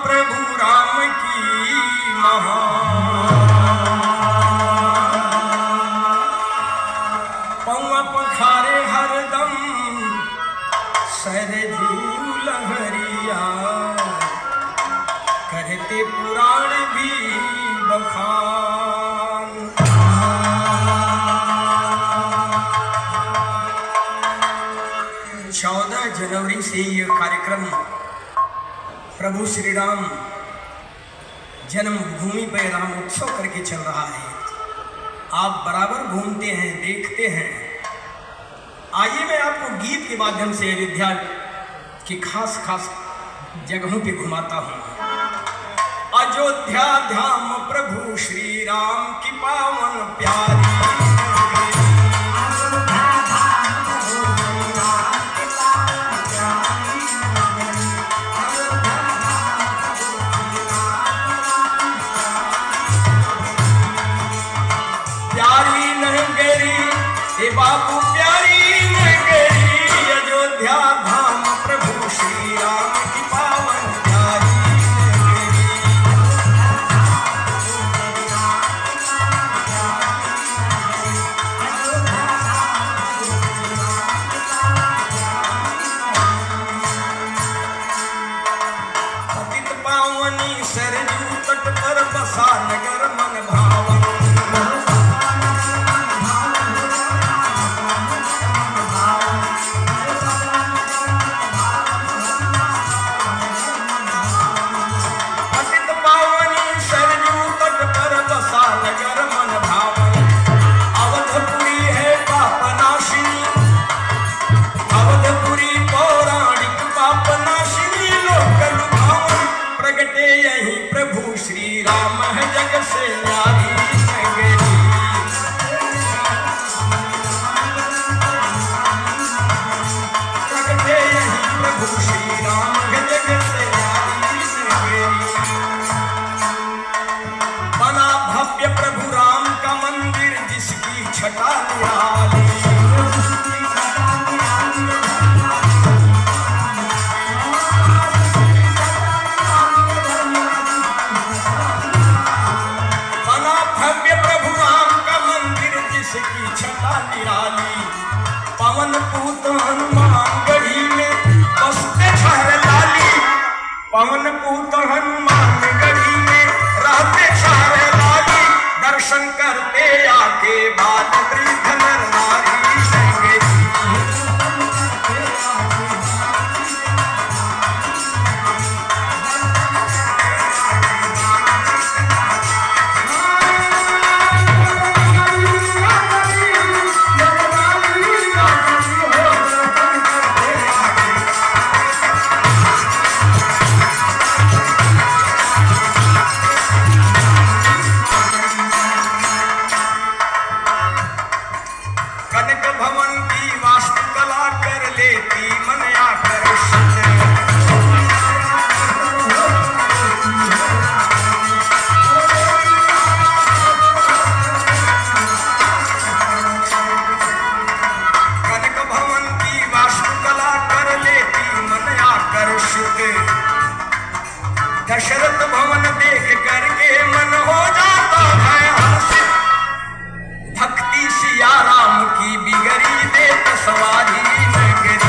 प्रभु राम की पौआ पखारे हरदम सरजू लहरिया कहते पुराण भी बखान। 14 जनवरी से ये कार्यक्रम प्रभु श्री राम जन्मभूमि पर राम उत्सव करके चल रहा है। आप बराबर घूमते हैं, देखते हैं। आइए मैं आपको गीत के माध्यम से अयोध्या की खास खास जगहों पे घुमाता हूँ। अयोध्या धाम प्रभु श्री राम की पावन प्यारी, बापू प्यारी नगरी अयोध्या धाम प्रभु श्री राम की पावन प्यारी पतित पावनी सरजू तट पर बसा नगर मन भावन। यही प्रभु श्री राम है जग से न्यारी नगरी, प्रगटे यही प्रभु श्री राम है जग से न्यारी नगरी। बना भव्य प्रभु राम का मंदिर जिसकी छटा निराली, पवन पूत हनुमान गढ़ी में बसते शहर लाली, पवन पूत हनुमान गढ़ी में रहते शहर लाली, दर्शन करते आके बाल वृद्ध नर नारी दशरथ भवन देख करके मन हो जाता है हर्षित, भक्ति सिया राम की बिगड़ी देत सवारी नगरी।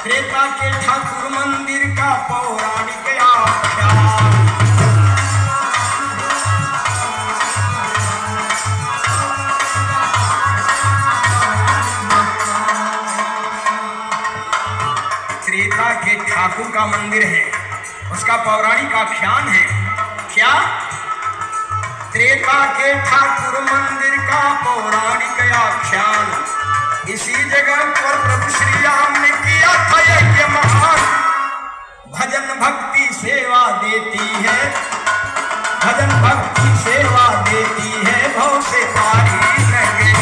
त्रेता के ठाकुर मंदिर का पौराणिक आख्यान, त्रेता के ठाकुर का मंदिर है, उसका पौराणिक आख्यान है। क्या? त्रेता के ठाकुर मंदिर का पौराणिक आख्यान। इसी जगह पर प्रभु श्री राम ने किया था यज्ञ महान। देती है, भजन भक्ति सेवा देती है, भव से पारी नगरी।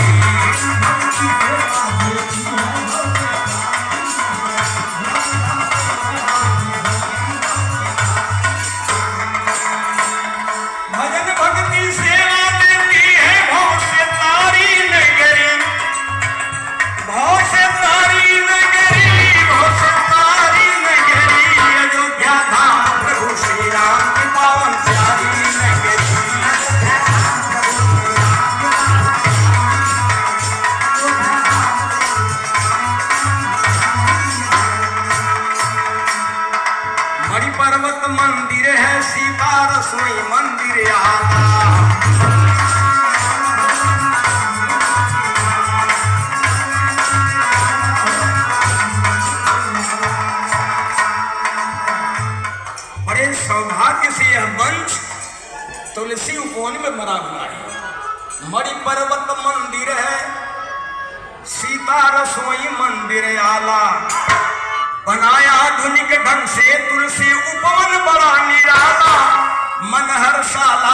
भजन भक्ति सेवा देती है, भव से तारी नगरी, भव से तारी नगरी, भव से तारी नगरी। अयोध्या धाम प्रभु श्री राम की पावन प्यारी नगरी। मणि पर्वत मंदिर है, सीता रसोई मंदिर आला। बड़े सौभाग्य से यह मंच तुलसी उपवन में बना हुआ है। मणि पर्वत मंदिर है, सीता रसोई मंदिर आला। बनाया आधुनिक ढंग से तुलसी उपवन बड़ा निराला। मन हर साला